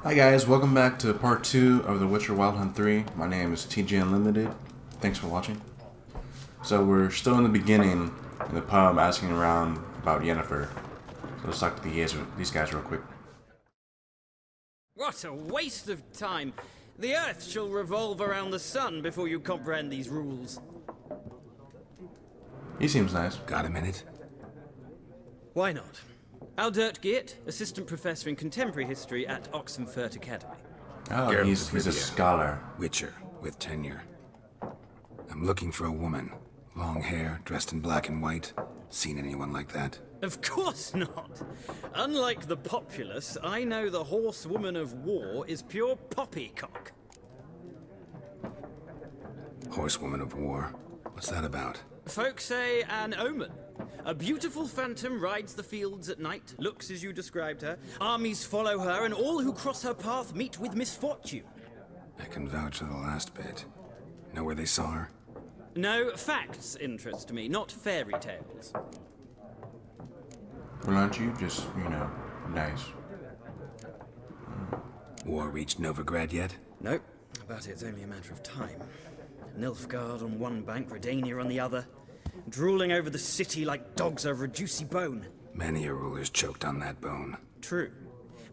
Hi guys, welcome back to part 2 of The Witcher Wild Hunt 3. My name is TG Unlimited. Thanks for watching. So we're still in the beginning in the pub asking around about Yennefer. So let's talk to these guys real quick. What a waste of time! The Earth shall revolve around the sun before you comprehend these rules. He seems nice. Got a minute? Why not? Aldert Geert, Assistant Professor in Contemporary History at Oxenfurt Academy. Oh, Geralt he's of a Rivia. scholar. Witcher, with tenure. I'm looking for a woman. Long hair, dressed in black and white. Seen anyone like that? Of course not! Unlike the populace, I know the horsewoman of war is pure poppycock. Horsewoman of war. What's that about? Folk say an omen. A beautiful phantom rides the fields at night, looks as you described her. Armies follow her, and all who cross her path meet with misfortune. I can vouch for the last bit. Know where they saw her? No, facts interest me, not fairy tales. Well, aren't you just, nice? War reached Novigrad yet? Nope, but it's only a matter of time. Nilfgaard on one bank, Redania on the other. Drooling over the city like dogs over a juicy bone. Many a ruler's choked on that bone. True.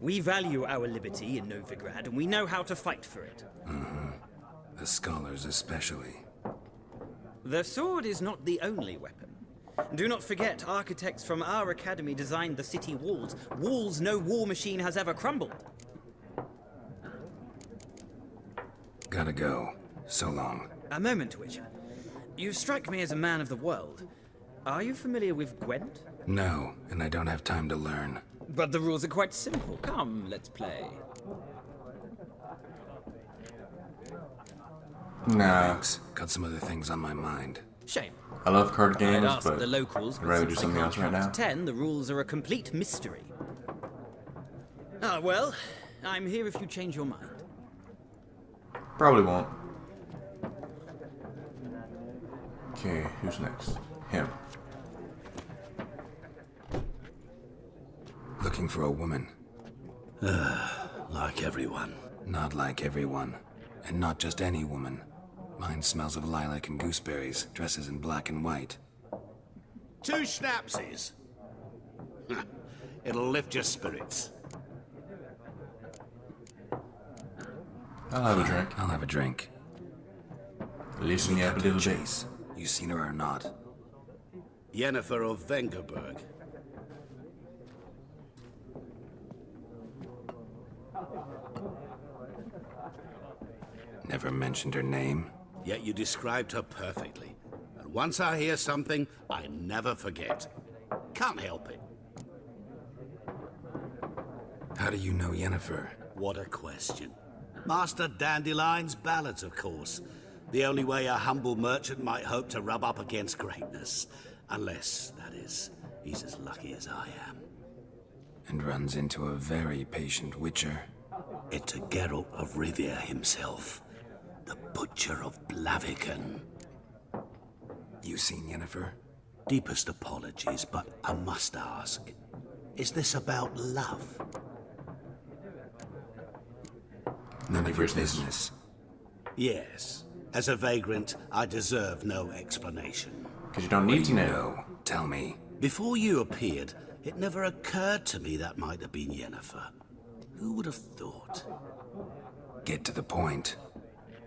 We value our liberty in Novigrad, and we know how to fight for it. The scholars especially. The sword is not the only weapon. Do not forget, architects from our academy designed the city walls. Walls no war machine has ever crumbled. Gotta go. So long. A moment, Witcher. You strike me as a man of the world. Are you familiar with Gwent? No, and I don't have time to learn. But the rules are quite simple. Come, let's play. Nah, Thanks. Got some other things on my mind. Shame. I love card I'd games, ask but the locals, I'd but rather do since I something can't else right count to now. 10, the rules are a complete mystery. Ah, well, I'm here if you change your mind. Probably won't. Okay, who's next? Him. Looking for a woman. Like everyone. Not like everyone. And not just any woman. Mine smells of lilac and gooseberries, dresses in black and white. 2 schnapsies. It'll lift your spirits. I'll have a drink. I'll have a drink. Listen me up a Cut to the little bit. chase. You seen her or not? Yennefer of Vengerberg. Never mentioned her name. Yet you described her perfectly. And once I hear something, I never forget. Can't help it. How do you know Yennefer? What a question. Master Dandelion's ballads, of course. The only way a humble merchant might hope to rub up against greatness. Unless, that is, he's as lucky as I am. And runs into a very patient witcher. It's a Geralt of Rivia himself. The Butcher of Blaviken. You seen Yennefer? Deepest apologies, but I must ask. Is this about love? None of your business. business. Yes. As a vagrant, I deserve no explanation. Because you don't What need do to you know. know? Tell me. Before you appeared, it never occurred to me that might have been Yennefer. Who would have thought? Get to the point.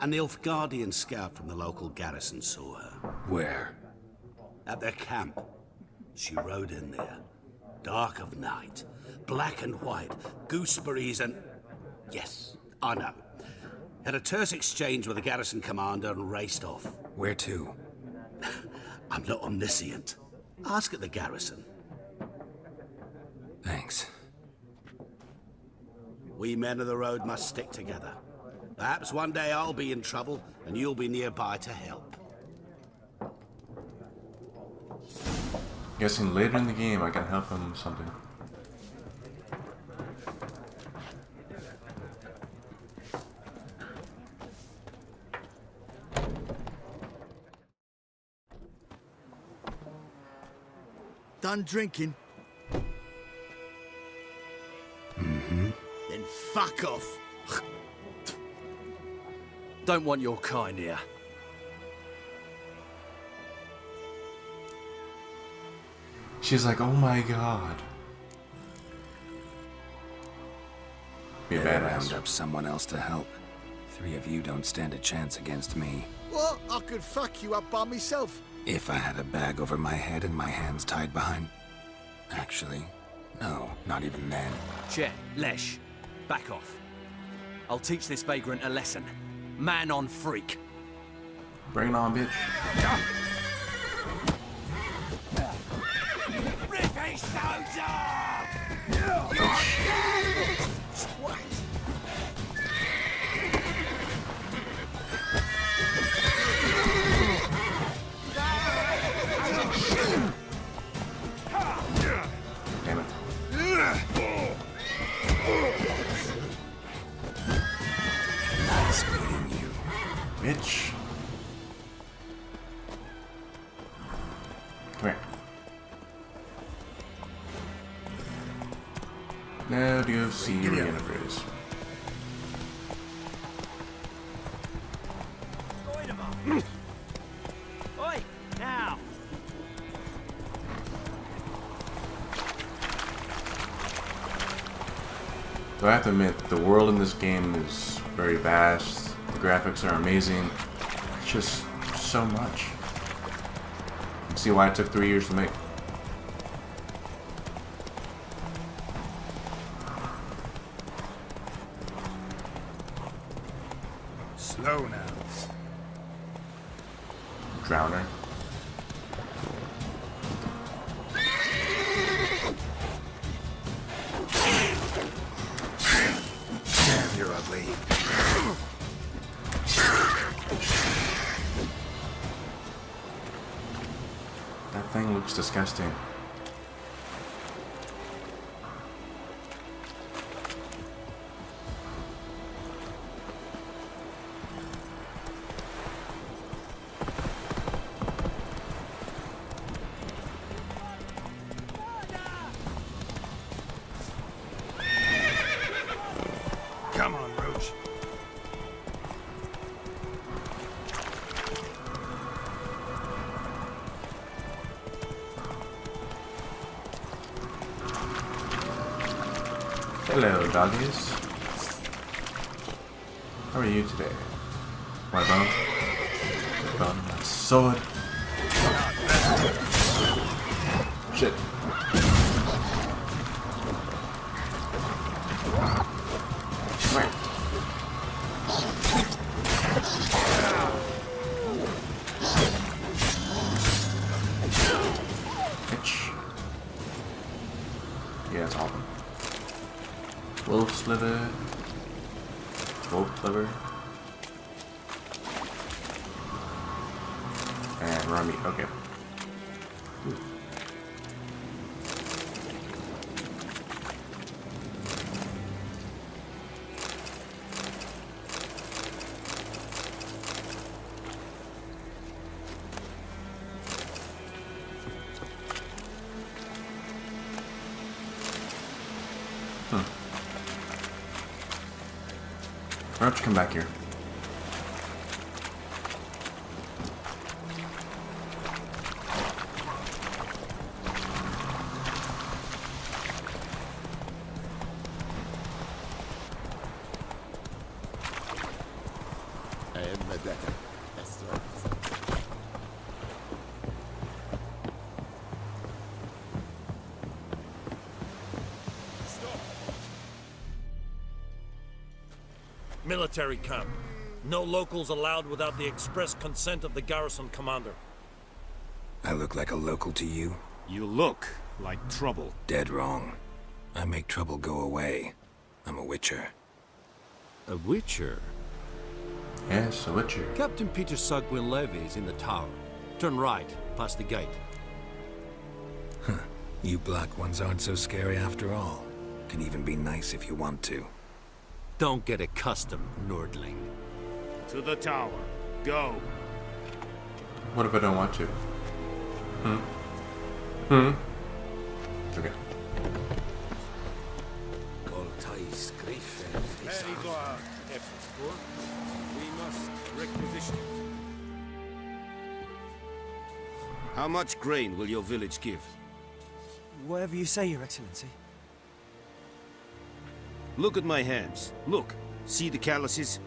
An Nilfgaardian scout from the local garrison saw her. Where? At their camp. She rode in there. Dark of night. Black and white. Gooseberries and... Yes, I know. Had a terse exchange with the garrison commander and raced off. Where to? I'm not omniscient. Ask at the garrison. Thanks. We men of the road must stick together. Perhaps one day I'll be in trouble and you'll be nearby to help. Guessing later in the game I can help him with something. Done drinking? Then fuck off. Don't want your kind here. She's like, oh my god. Be a Better badass. round up someone else to help. 3 of you don't stand a chance against me. What? I could fuck you up by myself. If I had a bag over my head and my hands tied behind... Actually, no, not even then. Che, Lesh, back off. I'll teach this vagrant a lesson. Man on freak. Bring it on, bitch. Rippy soldier! Damn it. Nice meeting you. Bitch. Come here. Now to go see where Yennefer is. Oi, now! So I have to admit, the world in this game is very vast. The graphics are amazing. It's just so much. You can see why it took 3 years to make. Slow now. Drowner. Damn, you're ugly. That thing looks disgusting. Come on, Roach. Hello, doggies. How are you today? My bone? Bone, my sword. Shit. Come here. Bitch. Yeah, it's awesome. Wolf's liver. Wolf liver. And raw meat. Okay. Ooh. Why don't you come back here? Military camp. No locals allowed without the express consent of the garrison commander. I look like a local to you? You look like trouble. Dead wrong. I make trouble go away. I'm a witcher. A witcher? Yes, a witcher. Captain Peter Sugwin Levy is in the tower. Turn right, past the gate. You black ones aren't so scary after all. Can even be nice if you want to. Don't get accustomed, Nordling. To the tower. Go. What if I don't want to? Okay. Goltais Griff. Edouard, Effort. We must requisition. How much grain will your village give? Whatever you say, Your Excellency. Look at my hands. Look. See the calluses?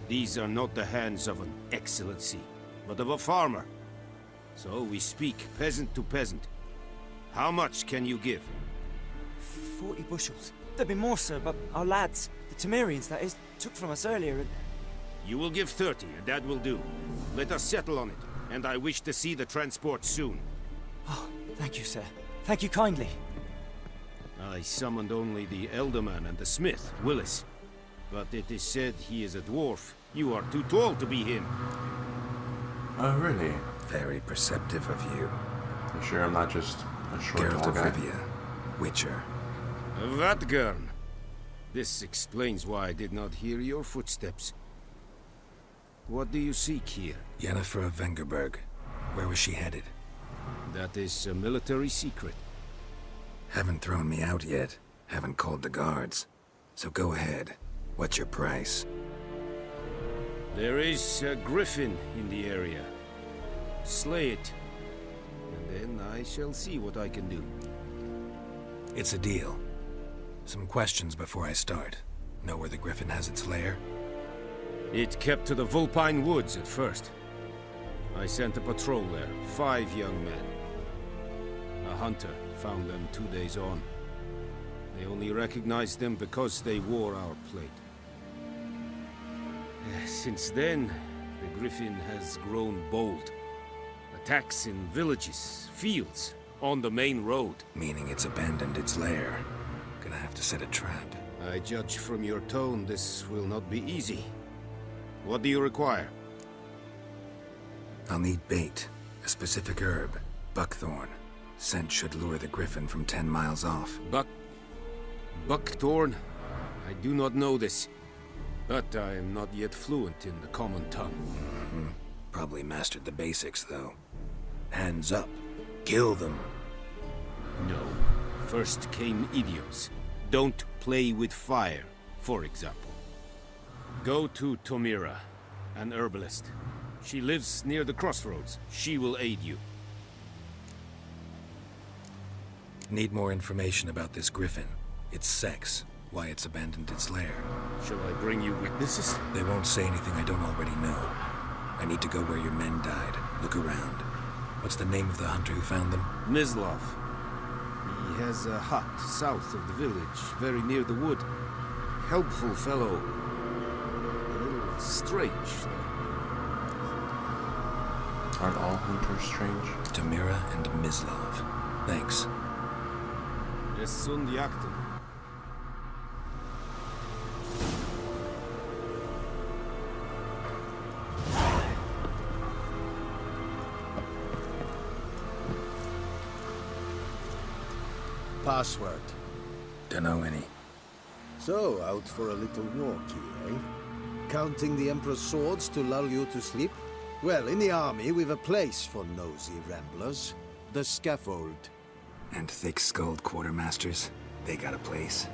These are not the hands of an excellency, but of a farmer. So we speak peasant to peasant. How much can you give? 40 bushels. There'd be more, sir, but our lads, the Temerians, that is, took from us earlier and... You will give 30, and that will do. Let us settle on it, and I wish to see the transport soon. Oh, thank you, sir. Thank you kindly. I summoned only the Elderman and the smith, Willis. But it is said he is a dwarf. You are too tall to be him. Oh, really? Very perceptive of you. You sure I'm not just a short Geralt tall of guy? Rivia, Witcher. Vatgern. This explains why I did not hear your footsteps. What do you seek here? Yennefer of Vengerberg. Where was she headed? That is a military secret. Haven't thrown me out yet. Haven't called the guards. So go ahead. What's your price? There is a griffin in the area. Slay it. And then I shall see what I can do. It's a deal. Some questions before I start. Know where the griffin has its lair? It kept to the Vulpine Woods at first. I sent a patrol there, 5 young men. A hunter found them 2 days on. They only recognized them because they wore our plate. Since then, the griffin has grown bold. Attacks in villages, fields, on the main road. Meaning it's abandoned its lair. Gonna have to set a trap. I judge from your tone this will not be easy. What do you require? I'll need bait. A specific herb. Buckthorn. Scent should lure the griffin from 10 miles off. Buckthorn? I do not know this. But I am not yet fluent in the common tongue. Probably mastered the basics, though. Hands up. Kill them. No. First came idioms. Don't play with fire, for example. Go to Tomira, an herbalist. She lives near the crossroads. She will aid you. Need more information about this griffin. Its sex. Why it's abandoned its lair. Shall I bring you witnesses? They won't say anything I don't already know. I need to go where your men died. Look around. What's the name of the hunter who found them? Mislav. He has a hut south of the village, very near the wood. Helpful fellow. A little strange, though. Aren't all hunters strange? Tamira and Mislav. Thanks. Es sunt jagten. Password. Dunno any. So, out for a little walkie, eh? Counting the Emperor's swords to lull you to sleep? Well, in the army, we've a place for nosy ramblers. The scaffold. And thick-skulled quartermasters. They got a place.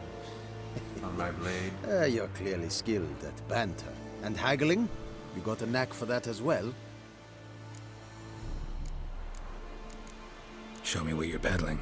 On my blade. You're clearly skilled at banter. And haggling? You got a knack for that as well? Show me what you're battling.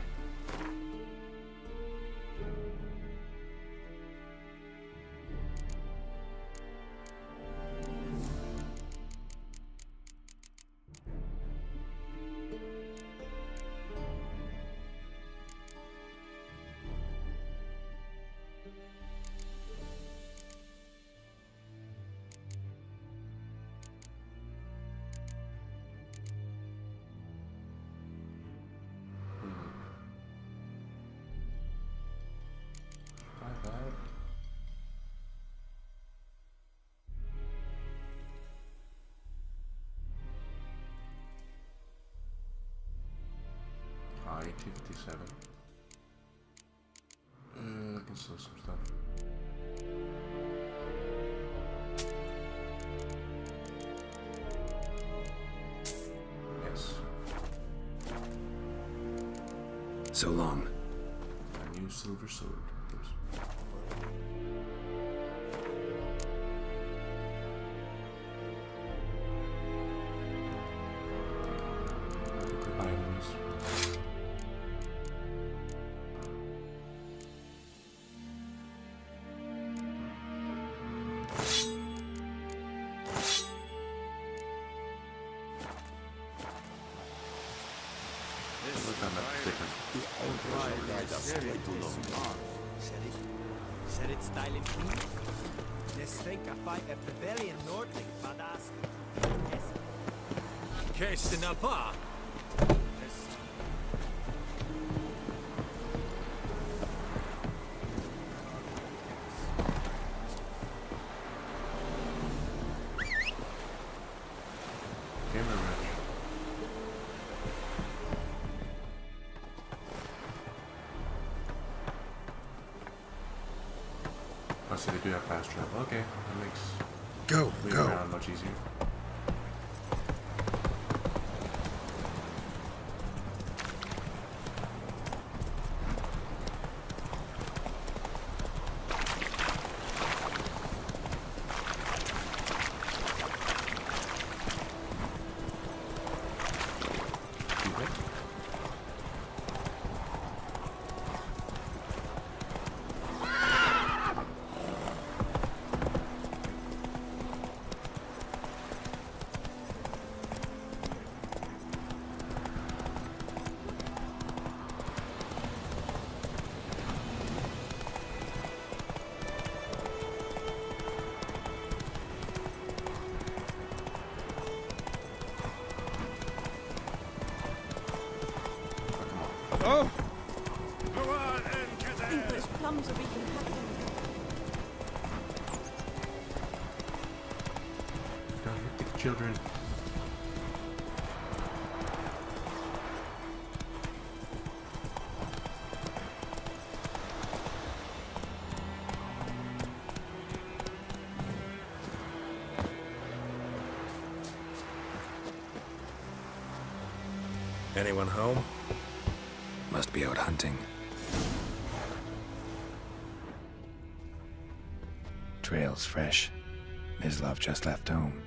I-257. I can sell some stuff. Yes. So long. A new silver sword. Oops. different. Said it's styling food. Let's think I fight a rebellion Nordling, badass. Qu'est-ce que n'a pas? Gamer Rich. Oh, so they do have fast travel. Okay, that makes moving around much easier. Oh! English plums are being packed. Gotta get the children. Anyone home? Must be out hunting. Trail's fresh. Mislav just left home.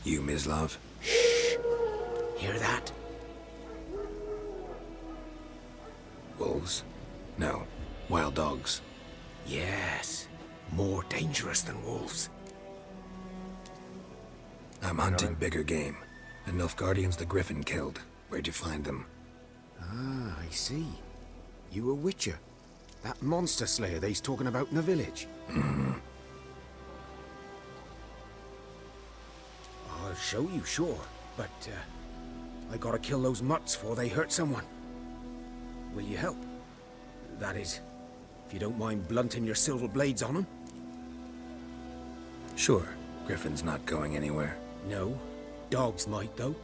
You, Mislav? Hear that? Wolves? No. Wild dogs. Yes. More dangerous than wolves. I'm hunting bigger game. The Nilfgaardians the Griffin killed. Where'd you find them? Ah, I see. You a witcher. That monster slayer they's talking about in the village. Mm-hmm. I'll show you, sure. But, I gotta kill those mutts before they hurt someone. Will you help? That is, if you don't mind blunting your silver blades on them. Sure. Griffin's not going anywhere. No. Dogs might, though.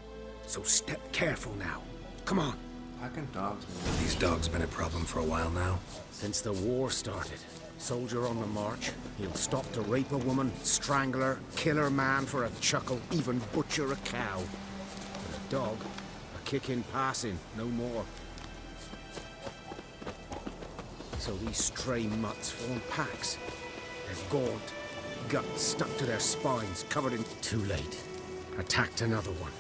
So step careful now. Come on. How can dogs Have these dogs been a problem for a while now? Since the war started. Soldier on the march. He'll stop to rape a woman, strangle her, kill her man for a chuckle, even butcher a cow. But a dog, a kick in passing, no more. So these stray mutts form packs. They're gaunt, guts stuck to their spines, covered in... Too late. Attacked another one.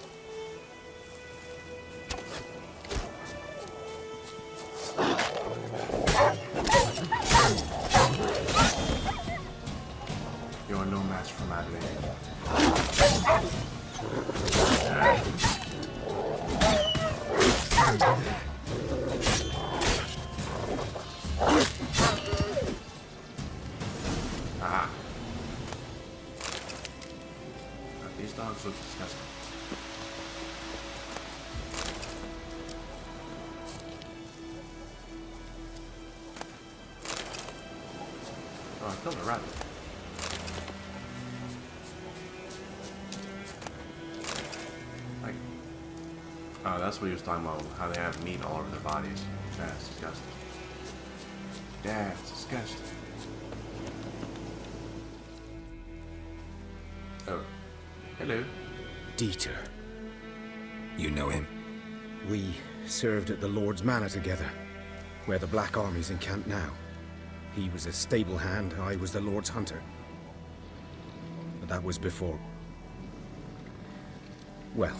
You're no match for Madeleine. Ah. These dogs look disgusting. Oh, I killed a rabbit. Like, oh, that's what he was talking about, how they have meat all over their bodies. That's disgusting. That's disgusting. Oh. Hello. Dieter. You know him? We served at the Lord's Manor together, where the Black Army's encamped now. He was a stable hand, I was the Lord's hunter. But that was before... Well,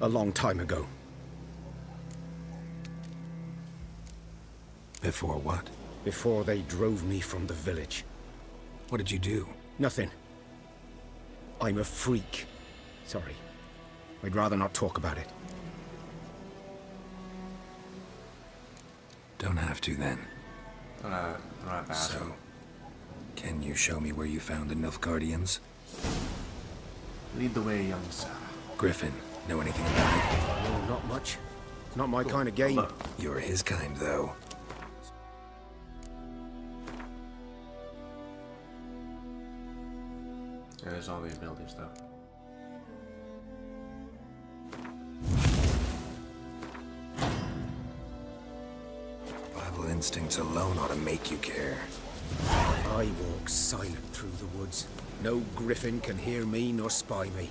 A long time ago. Before what? Before they drove me from the village. What did you do? Nothing. I'm a freak. Sorry. I'd rather not talk about it. Don't have to then. Don't have to ask him. So, can you show me where you found the Nilfgaardians? Lead the way, young sir. Griffin, know anything about it? Oh, not much. Not my kind of game. You're his kind, though. Yeah, there's all the ability stuff. Survival instincts alone ought to make you care. I walk silent through the woods. No griffin can hear me nor spy me.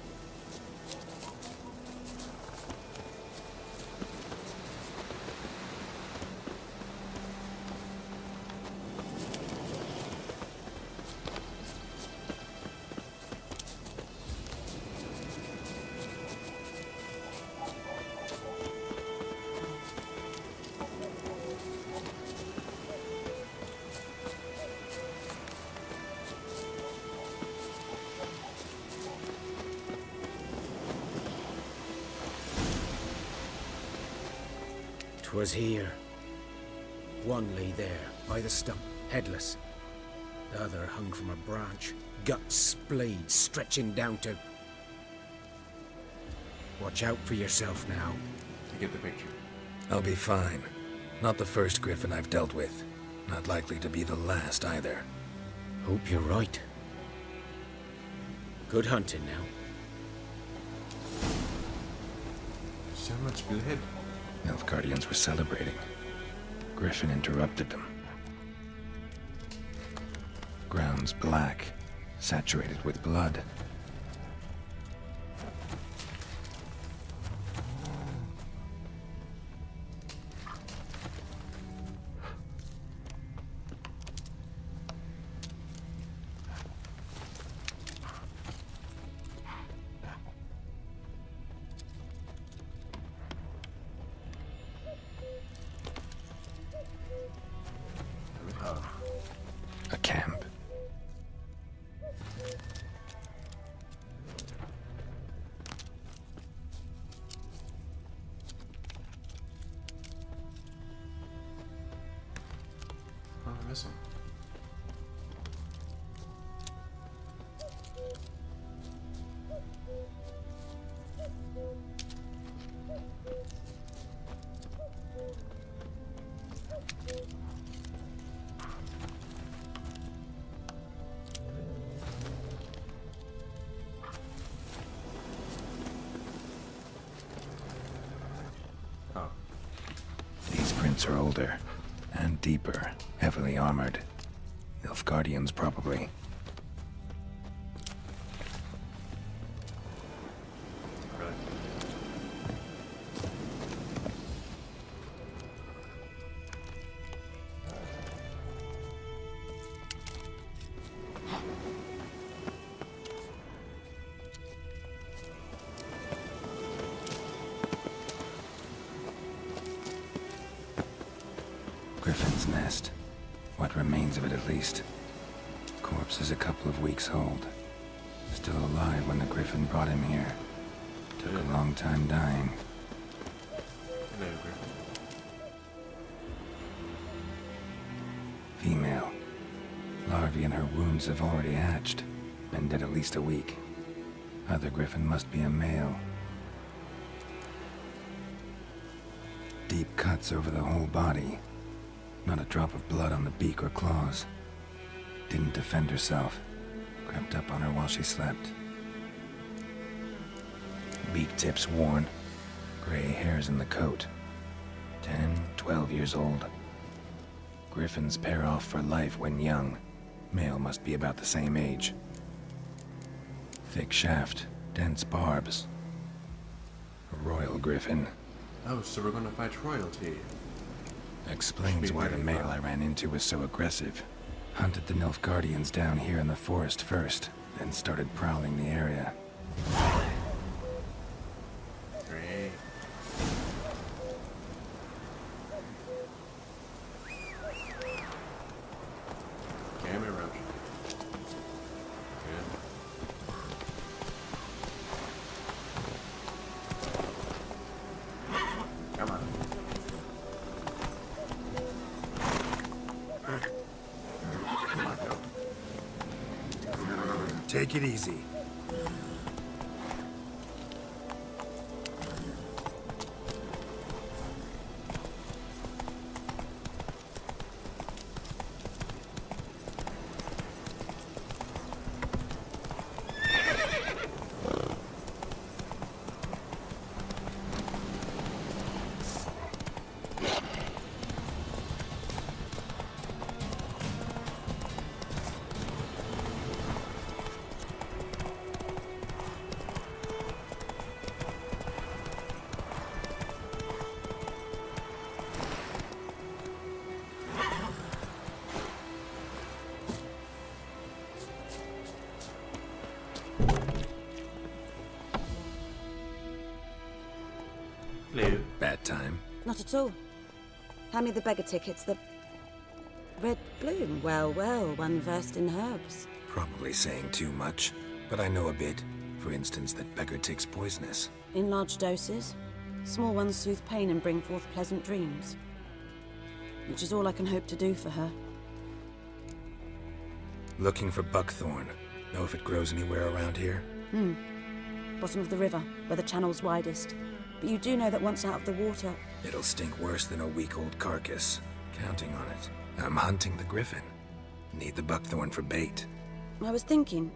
Was here. One lay there, by the stump, headless. The other hung from a branch, guts splayed, stretching down to... Watch out for yourself now. To get the picture. I'll be fine. Not the first griffin I've dealt with. Not likely to be the last either. Hope you're right. Good hunting now. So much blood. Nilfgaardians were celebrating. Griffin interrupted them. Ground's black, saturated with blood. A camp. Oh, I'm missing. These prints are older and deeper, heavily armored. Nilfgaardians, probably. Griffin's nest. What remains of it, at least. Corpse is a couple of weeks old. Still alive when the Griffin brought him here. Took a long time dying. Hello, Griffin. Female. Larvae in her wounds have already hatched. Been dead at least a week. Other Griffin must be a male. Deep cuts over the whole body. Not a drop of blood on the beak or claws. Didn't defend herself. Crept up on her while she slept. Beak tips worn. Gray hairs in the coat. 10, 12 years old. Griffins pair off for life when young. Male must be about the same age. Thick shaft, dense barbs. A royal griffin. Oh, so we're gonna fight royalty. Explains why the male I ran into was so aggressive. Hunted the Nilfgaardians down here in the forest first, then started prowling the area. Great. Take it easy. Hello. Bad time. Not at all. Hand me the beggar tickets, the red bloom. Well, well, one versed in herbs. Probably saying too much, but I know a bit. For instance, that beggar tick's poisonous. In large doses. Small ones soothe pain and bring forth pleasant dreams. Which is all I can hope to do for her. Looking for buckthorn. Know if it grows anywhere around here? Bottom of the river, where the channel's widest. But you do know that once out of the water... It'll stink worse than a week-old carcass. Counting on it. I'm hunting the griffin. Need the buckthorn for bait. I was thinking...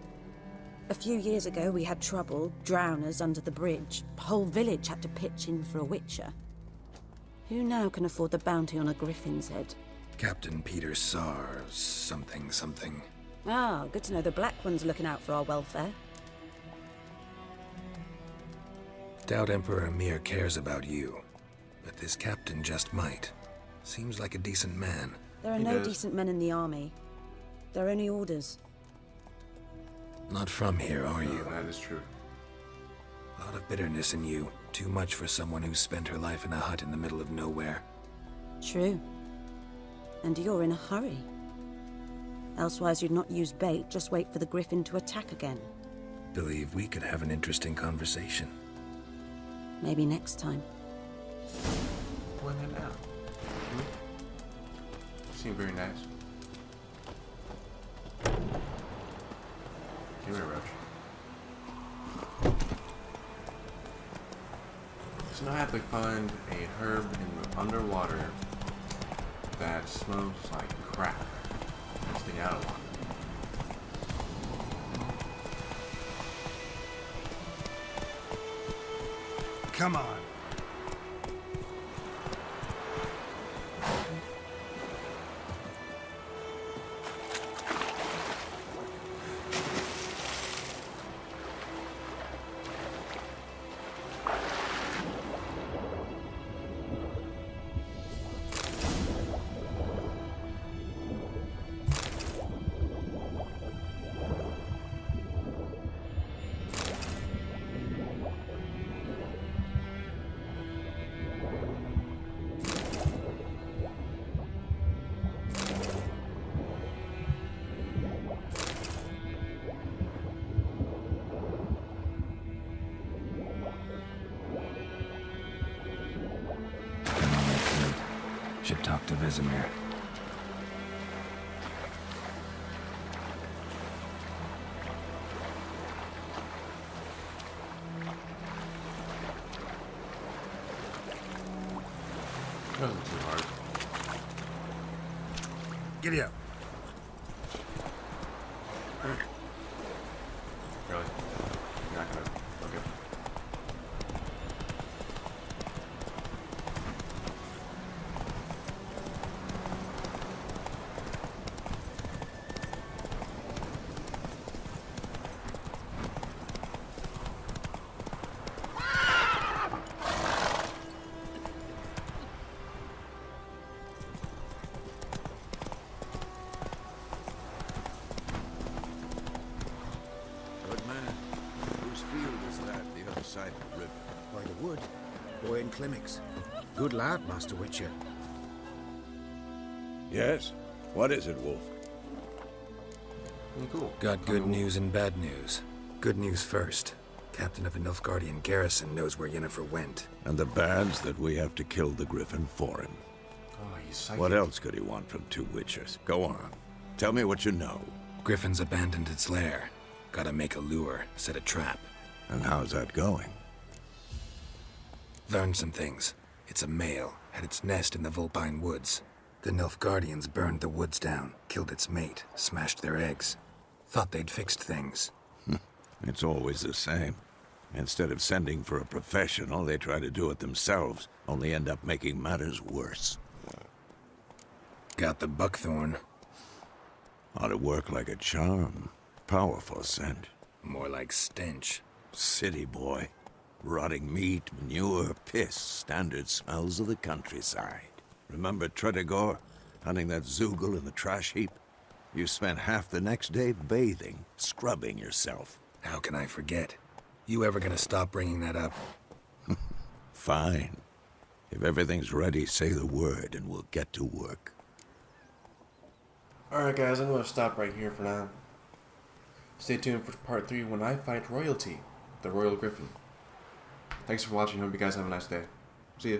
A few years ago we had trouble, drowners under the bridge. Whole village had to pitch in for a witcher. Who now can afford the bounty on a griffin's head? Captain Peter Sars, something. Ah, good to know the Black One's looking out for our welfare. Doubt Emperor Emir cares about you, but this captain just might. Seems like a decent man. There are no decent men in the army. There are only orders. Not from here, are you? That is true. A lot of bitterness in you. Too much for someone who's spent her life in a hut in the middle of nowhere. True. And you're in a hurry. Elsewise you'd not use bait, just wait for the griffin to attack again. Believe we could have an interesting conversation. Maybe next time. When and now. Seem very nice. Give me a roach. So now I have to find a herb in the underwater that smells like crap. Let's stay out of water. Come on. Should talk to Vesemir. Wasn't too hard. Giddy up. Really? You're not gonna. Okay. Good man. Whose field is that, the other side of the river? By the wood. Boy in Clemix. Good lad, Master Witcher. Yes? What is it, Wolf? Cool. Got good news and bad news. Good news first. Captain of a Nilfgaardian garrison knows where Yennefer went. And the bad's that we have to kill the griffin for him. Oh, he's psychic. What else could he want from two witchers? Go on. Tell me what you know. Griffin's abandoned its lair. Gotta make a lure, set a trap. And how's that going? Learned some things. It's a male, had its nest in the Vulpine Woods. The Nilfgaardians burned the woods down, killed its mate, smashed their eggs. Thought they'd fixed things. It's always the same. Instead of sending for a professional, they try to do it themselves, only end up making matters worse. Got the buckthorn. Ought to work like a charm. Powerful scent. More like stench. City boy. Rotting meat, manure, piss, standard smells of the countryside. Remember Tretogor? Hunting that Zoogle in the trash heap? You spent half the next day bathing, scrubbing yourself. How can I forget? You ever gonna stop bringing that up? Fine. If everything's ready, say the word and we'll get to work. Alright guys, I'm going to stop right here for now. Stay tuned for part 3 when I fight royalty, the Royal Griffin. Thanks for watching. Hope you guys have a nice day. See ya.